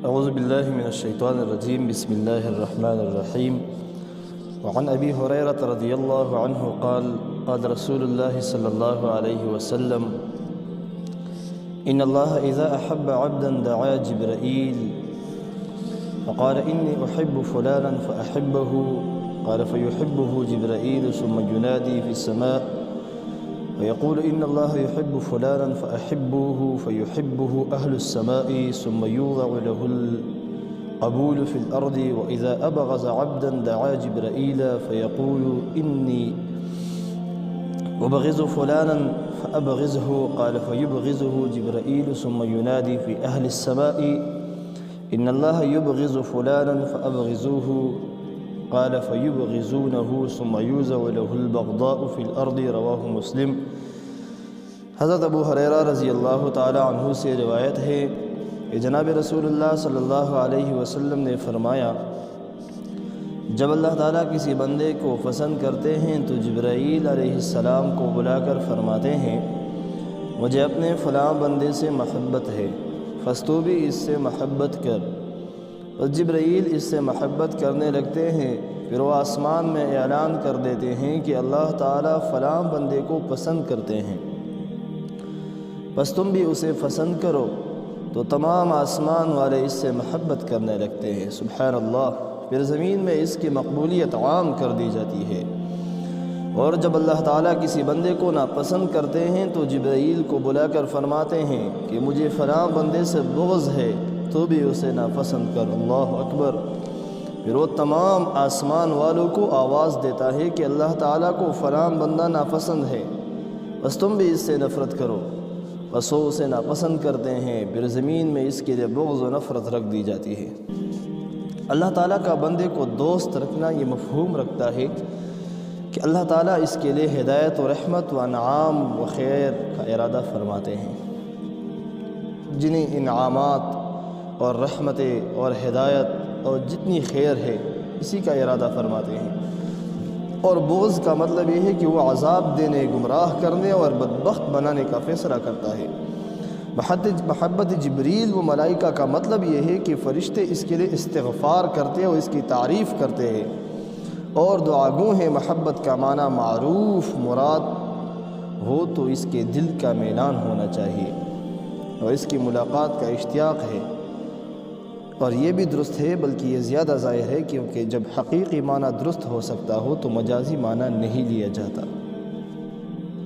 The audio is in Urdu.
اعوذ باللہ من الشیطان الرجیم بسم اللہ الرحمن الرحیم وعن ابی ہریرہ رضی اللہ عنہ قال قال رسول اللہ صلی اللہ علیہ وسلم ان اللہ اذا احب عبدا دعا جبرائیل فقال انی احب فلانا فاحبه قال فيحبه جبرائیل ثم ينادي في السماء ويقول إن الله يحب فلانا فأحبوه فيحبه أهل السماء ثم يوضع له القبول في الأرض وإذا أبغض عبدا دعا جبرائيل فيقول إني أبغض فلانا فأبغضه قال فيبغضه جبرائيل ثم ينادي في أهل السماء إن الله يبغض فلانا فأبغضوه قال فيبغضونه ثم يوزع له البغضاء في الأرض رواہ مسلم۔ حضرت ابو ہریرہ رضی اللہ تعالی عنہ سے روایت ہے کہ جناب رسول اللہ صلی اللہ علیہ وسلم نے فرمایا، جب اللہ تعالیٰ کسی بندے کو پسند کرتے ہیں تو جبرائیل علیہ السلام کو بلا کر فرماتے ہیں، مجھے اپنے فلاں بندے سے محبت ہے، پس تو بھی اس سے محبت کر۔ اور جبرائیل اس سے محبت کرنے لگتے ہیں، پھر وہ آسمان میں اعلان کر دیتے ہیں کہ اللہ تعالیٰ فلاں بندے کو پسند کرتے ہیں، بس تم بھی اسے پسند کرو، تو تمام آسمان والے اس سے محبت کرنے لگتے ہیں۔ سبحان اللہ۔ پھر زمین میں اس کی مقبولیت عام کر دی جاتی ہے۔ اور جب اللہ تعالیٰ کسی بندے کو ناپسند کرتے ہیں تو جبرائیل کو بلا کر فرماتے ہیں کہ مجھے فلاں بندے سے بغض ہے، تو بھی اسے ناپسند کر۔ اللہ اکبر۔ پھر وہ تمام آسمان والوں کو آواز دیتا ہے کہ اللہ تعالیٰ کو فلاں بندہ ناپسند ہے، بس تم بھی اس سے نفرت کرو، بس وہ اسے ناپسند کرتے ہیں، پھر زمین میں اس کے لیے بغض و نفرت رکھ دی جاتی ہے۔ اللہ تعالیٰ کا بندے کو دوست رکھنا یہ مفہوم رکھتا ہے کہ اللہ تعالیٰ اس کے لیے ہدایت و رحمت و انعام و خیر کا ارادہ فرماتے ہیں۔ جنہیں انعامات اور رحمتیں اور ہدایت اور جتنی خیر ہے اسی کا ارادہ فرماتے ہیں۔ اور بغض کا مطلب یہ ہے کہ وہ عذاب دینے، گمراہ کرنے اور بدبخت بنانے کا فیصلہ کرتا ہے۔ محبت جبریل و ملائکہ کا مطلب یہ ہے کہ فرشتے اس کے لیے استغفار کرتے اور اس کی تعریف کرتے ہیں، اور دعاگو ہیں۔ محبت کا معنی معروف مراد ہو تو اس کے دل کا میلان ہونا چاہیے اور اس کی ملاقات کا اشتیاق ہے، اور یہ بھی درست ہے، بلکہ یہ زیادہ ظاہر ہے، کیونکہ جب حقیقی معنی درست ہو سکتا ہو تو مجازی معنی نہیں لیا جاتا۔